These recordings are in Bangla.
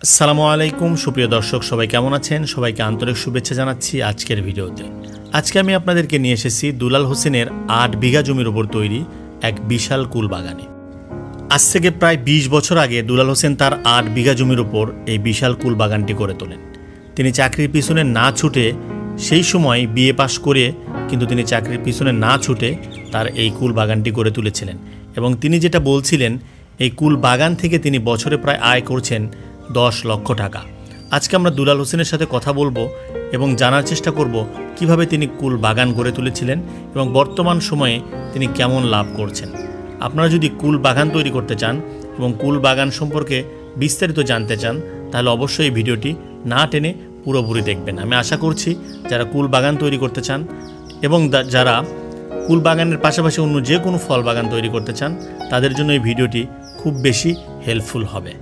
আসসালামু আলাইকুম সুপ্রিয় দর্শক, সবাই কেমন আছেন? সবাইকে আন্তরিক শুভেচ্ছা জানাচ্ছি আজকের ভিডিওতে। আজকে আমি আপনাদেরকে নিয়ে এসেছি দুলাল হোসেনের ৮ বিঘা জমির উপর তৈরি এক বিশাল কুল বাগানে। আজ থেকে প্রায় ২০ বছর আগে দুলাল হোসেন তার ৮ বিঘা জমির উপর এই বিশাল কুল বাগানটি করে তোলেন। তিনি চাকরির পিছনে না ছুটে, সেই সময় বিএ পাশ করে কিন্তু তিনি চাকরির পিছনে না ছুটে তার এই কুল বাগানটি গড়ে তুলেছিলেন। এবং তিনি যেটা বলছিলেন, এই কুল বাগান থেকে তিনি বছরে প্রায় আয় করছেন ১০ লক্ষ টাকা। আজকে আমরা দুলাল হোসেনের সাথে কথা বলবো এবং জানার চেষ্টা করব কিভাবে তিনি কুল বাগান গড়ে তুলেছিলেন এবং বর্তমান সময়ে তিনি কেমন লাভ করছেন। আপনারা যদি কুল বাগান তৈরি করতে চান এবং কুল বাগান সম্পর্কে বিস্তারিত জানতে চান, তাহলে অবশ্যই এই ভিডিওটি না টেনে পুরোপুরি দেখবেন। আমি আশা করছি যারা কুল বাগান তৈরি করতে চান এবং যারা কুল বাগানের পাশাপাশি অন্য যে কোনো ফল বাগান তৈরি করতে চান, তাদের জন্য এই ভিডিওটি খুব বেশি হেল্পফুল হবে।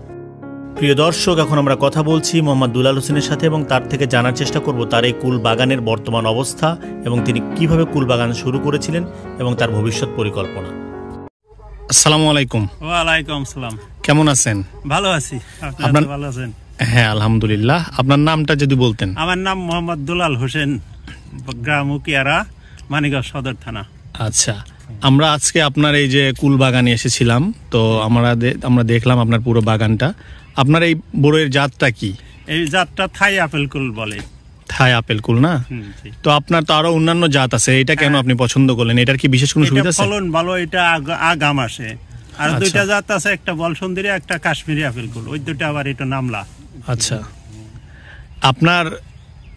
প্রিয় দর্শক, এখন আমরা কথা বলছি মোহাম্মদ দুলাল হোসেনের সাথে এবং তার থেকে জানার চেষ্টা করব তার এই কুল বাগানের বর্তমান অবস্থা এবং তিনি কিভাবে কুল বাগান শুরু করেছিলেন এবং তার ভবিষ্যৎ পরিকল্পনা। আসসালামু আলাইকুম। ওয়ালাইকুম আসসালাম। কেমন আছেন? ভালো আছি। আপনার ভালো আছেন? হ্যাঁ, আলহামদুলিল্লাহ। আপনার নামটা যদি বলতেন। আমার নাম মোহাম্মদ দুলাল হোসেন, গ্রাম উকিয়ারা, মানিকগঞ্জ সদর থানা। আচ্ছা, আমরা আজকে আপনার এই যে কুল বাগানে এসেছিলাম, তো আমরা দেখলাম আপনার পুরো বাগানটা। আপনার এই বড়ইয়ের জাতটা কি? এই জাতটা থাই আপেল কুল বলে। থাই আপেল কুল না? তো আপনার তো আরো অন্যান্য জাত আছে, এটা কেন আপনি পছন্দ করলেন? এটার কি বিশেষ কোনো সুবিধা আছে? ফলন ভালো, এটা আগাম আসে। আর দুইটা জাত আছে, একটা বলসুন্দরী, একটা কাশ্মীরি আপেল কুল। ওই দুটো আবার এটা নামলা। আচ্ছা, আপনার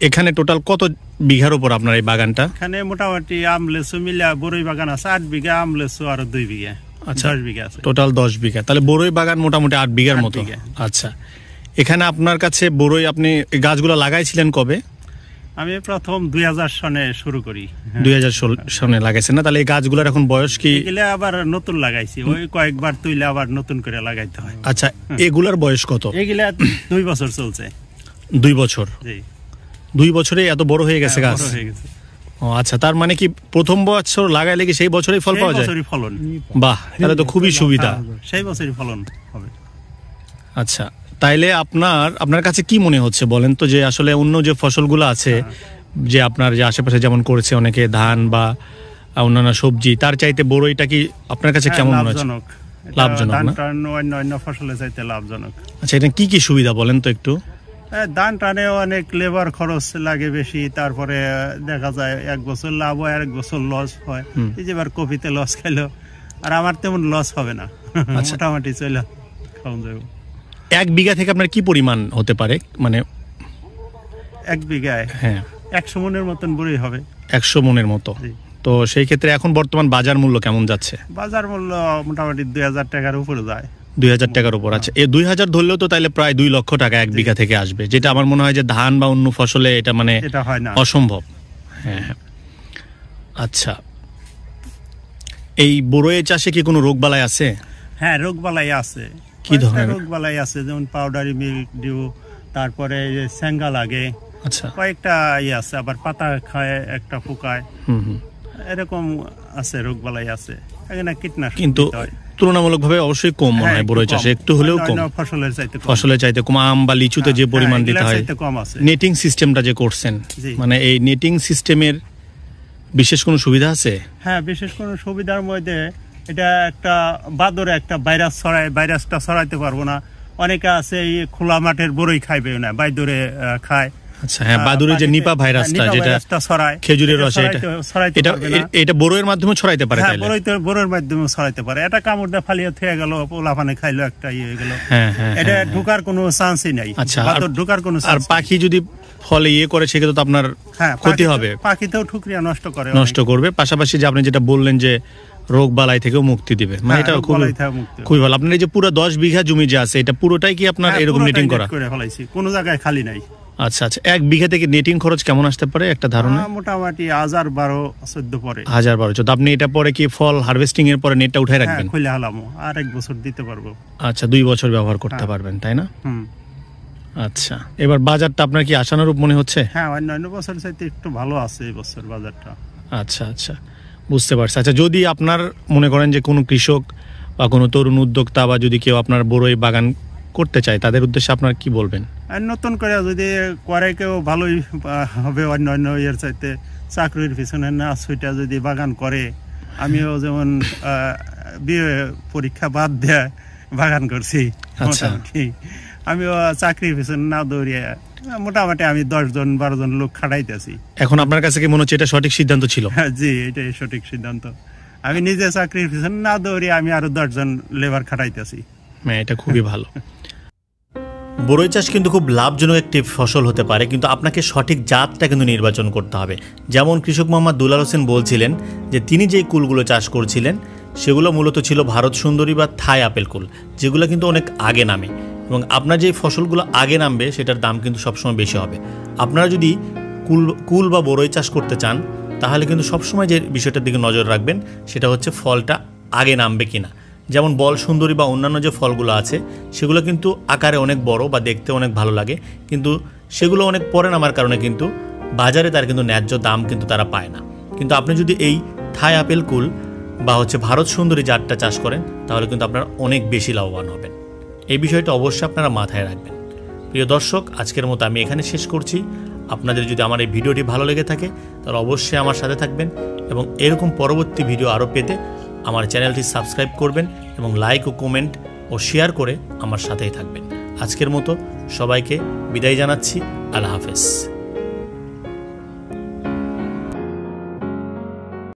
এখানে টোটাল কত বিঘার উপর আপনার এই বাগানটা? এখানে মোটামুটি আমলেসু মিলা বড়ই বাগান আছে ৮ বিঘা, আমলেসু আরো 2 বিঘা। আচ্ছা, 10 বিঘা আছে টোটাল। 10 বিঘা, তাহলে বড়ই বাগান মোটামুটি ৮ বিঘার মতো। আচ্ছা, এখানে আপনার কাছে বড়ই আপনি গাছগুলো লাগাইছিলেন কবে? আমি প্রথম ২০০০ সনে শুরু করি। ২০০০ সনে লাগাইছেন না? তাহলে এই গাছগুলোর এখন বয়স কি? এগুলো আবার নতুন লাগাইছি, ওই কয়েকবার তুইলে আবার নতুন করে লাগাইতে হয়। আচ্ছা, এগুলার বয়স কত? এগুলা 2 বছর চলছে। 2 বছর? জি। 2 বছরে এত বড় হয়ে গেছে গাছ? বড় হয়ে গেছে। ও আচ্ছা, তার মানে কি প্রথম বছর লাগাইলে কি সেই বছরই ফল পাওয়া যায়? সেই বছরই ফলন। বাহ, তাহলে তো খুবই সুবিধা। সেই বছরই ফলন হবে। আচ্ছা, তাইলে আপনার কাছে কি মনে হচ্ছে বলেন তো, যে আসলে অন্য যে ফসলগুলো আছে, যে আপনার যে আশেপাশে যেমন করেছে অনেকে ধান বা অন্যান্য সবজি, তার চাইতে বড়ইটা কি আপনার কাছে কেমন মনে হচ্ছে? লাভজনক না? অন্য ফসলের চাইতে লাভজনক। আচ্ছা, এটা কি কি সুবিধা বলেন তো একটু? ধান টানে অনেক লেবার খরচ লাগে বেশি, তারপরে দেখা যায় 1 বছর লাভ হয় আর 1 বছর লস হয়। এই যে এবার কপিতে লস খাইলো, আর আমার তেমন লস হবে না, মোটামুটি চলে খাওয়া যাবে। 1 বিঘা থেকে আপনার কি পরিমাণ হতে পারে? মানে 1 বিঘায় হ্যাঁ 100 মনের মতন বড়ই হবে। 100 মনের মতো। তো সেই ক্ষেত্রে এখন বর্তমান বাজার মূল্য কেমন যাচ্ছে? বাজার মূল্য মোটামুটি ২০০০ টাকার উপরে যায়। ২০০০ টাকার উপর। আচ্ছা, এই ২০০০ ধরলেও তো তাহলে প্রায় 2 লক্ষ টাকা 1 বিঘা থেকে আসবে, যেটা আমার মনে হয় যে ধান বা অন্য ফসলে এটা মানে হয় না, অসম্ভব। হ্যাঁ। আচ্ছা, এই বড়ই চাষে কি কোনো রোগবালাই আছে? হ্যাঁ, রোগবালাই আছে। কি ধরনের রোগবালাই আছে? যেমন পাউডারি মিল্ডিউ, তারপরে স্যাঙ্গা লাগে। আচ্ছা, কয়েকটা আছে, আবার পাতা খায়, একটা পোকায়, এরকম আছে, রোগবালাই আছে। এখানে কীটনাশক কিন্তু তুলনামূলকভাবে অবশ্যই কম মনে হয় বড়ই চাষে, একটু হলেও কম, ফসলের চাইতে কম। আম বা লিচুতে যে পরিমাণ দিতে হয়। নেটিং সিস্টেমটা যে করছেন, মানে এই নেটিং সিস্টেমের বিশেষ কোনো সুবিধা আছে? হ্যাঁ, বিশেষ কোনো সুবিধার মধ্যে এটা একটা বাদরে একটা ভাইরাস ছড়ায়, ভাইরাসটা ছড়াইতে পারবো না। অনেকে আছে এই খোলা মাঠের বড়ই খাইবে না, বাইদরে খায়। আচ্ছা, হ্যাঁ, বাদুড়ের যে নিপা ভাইরাসটা যেটা ছড়ায় খেজুরের রসে, এটা বড়ইয়ের মাধ্যমে ছড়াইতে পারে। হ্যাঁ, বড়ইয়ের মাধ্যমে ছড়াইতে পারে। এটা কামড় দিয়ে ফালিয়ে থেকে গেল, পোলাপানে খাইলো, একটা হয়ে গেল। এটা ঢোকার কোনো চান্সই নাই। আচ্ছা, ঢোকার কোনো। আর পাখি যদি ফলে করে সেক্ষেত্রে তো আপনার ক্ষতি হবে। পাখিতেও ঠুকরিয়া নষ্ট করবে। পাশাপাশি যে আপনি যেটা বললেন যে রোগ বালাই থেকেও মুক্তি দিবে, মানে এটা খুবই ভালো। আপনার এই যে পুরো 10 বিঘা জমি যে আছে, এটা পুরোটাই কি আপনার এরকম নেটিং করা? কোনো জায়গায় খালি নাই। আচ্ছা আচ্ছা, 1 বিঘা থেকে নেটিং খরচ কেমন আসতে পারে একটা ধারণা? মোটামুটি 1012-14 পরে। 1012। আপনি এটা পরে কি ফল হারভেস্টিং এর পরে নেটটা উঠাই রাখবেন? খুলে হালামো, আর 1 বছর দিতে পারবো। আচ্ছা, 2 বছর ব্যবহার করতে পারবেন, তাই না? আচ্ছা, এবার বাজারটা আপনার কি আশানুরূপ মনে হচ্ছে? হ্যাঁ, অন্যান্য বছর চাইতে একটু ভালো আছে এই বছর বাজারটা। আচ্ছা আচ্ছা, বুঝতে পারছি। আচ্ছা, যদি আপনার মনে করেন যে কোনো কৃষক বা কোনো তরুণ উদ্যোক্তা বা যদি কেউ আপনার বড়ই বাগান করতে চায় তাদের উদ্দেশ্যে আপনারা কি বলবেন? আর নতুন করে যদি করে কেউ ভালোই হবে, অন্য ইয়ের চাইতে চাকরির পিছনে না ছুটে যদি বাগান করে। আমিও যেমন পরীক্ষা বাদ দেয় বাগান করছি, মোটামুটি আমিও চাকরির পিছনে না দৌড়িয়ে মোটামুটি আমি 10-12 জন লোক খাটাইতেছি। এখন আপনার কাছে কি মনে হচ্ছে এটা সঠিক সিদ্ধান্ত ছিল? জি, এটাই সঠিক সিদ্ধান্ত। আমি নিজে চাকরির পিছনে না দৌড়িয়ে আমি আরো 10 জন লেবার খাটাইতেছি। হ্যাঁ, এটা খুবই ভালো। বরই চাষ কিন্তু খুব লাভজনক একটি ফসল হতে পারে, কিন্তু আপনাকে সঠিক জাতটা কিন্তু নির্বাচন করতে হবে। যেমন কৃষক মোহাম্মদ দুলাল হোসেন বলছিলেন যে তিনি যেই কুলগুলো চাষ করছিলেন সেগুলো মূলত ছিল ভারত সুন্দরী বা থাই আপেল কুল, যেগুলো কিন্তু অনেক আগে নামে, এবং আপনার যে ফসলগুলো আগে নামবে সেটার দাম কিন্তু সবসময় বেশি হবে। আপনারা যদি কুল বা বরই চাষ করতে চান তাহলে কিন্তু সবসময় যে বিষয়টার দিকে নজর রাখবেন সেটা হচ্ছে ফলটা আগে নামবে কিনা। যেমন বল সুন্দরী বা অন্যান্য যে ফলগুলো আছে সেগুলো কিন্তু আকারে অনেক বড় বা দেখতে অনেক ভালো লাগে, কিন্তু সেগুলো অনেক পরে নামার কারণে কিন্তু বাজারে তার কিন্তু ন্যায্য দাম কিন্তু তারা পায় না। কিন্তু আপনি যদি এই থাই আপেল কুল বা ভারত সুন্দরী জাতটা চাষ করেন তাহলে কিন্তু আপনারা অনেক বেশি লাভবান হবেন। এই বিষয়টা অবশ্যই আপনারা মাথায় রাখবেন। প্রিয় দর্শক, আজকের মতো আমি এখানে শেষ করছি। আপনাদের যদি আমার এই ভিডিওটি ভালো লেগে থাকে তাহলে অবশ্যই আমার সাথে থাকবেন, এবং এরকম পরবর্তী ভিডিও আরও পেতে আমার চ্যানেলটি সাবস্ক্রাইব করবেন এবং লাইক ও কমেন্ট ও শেয়ার করে আমার সাথেই থাকবেন। আজকের মতো সবাইকে বিদায় জানাচ্ছি। আল্লাহ হাফেজ।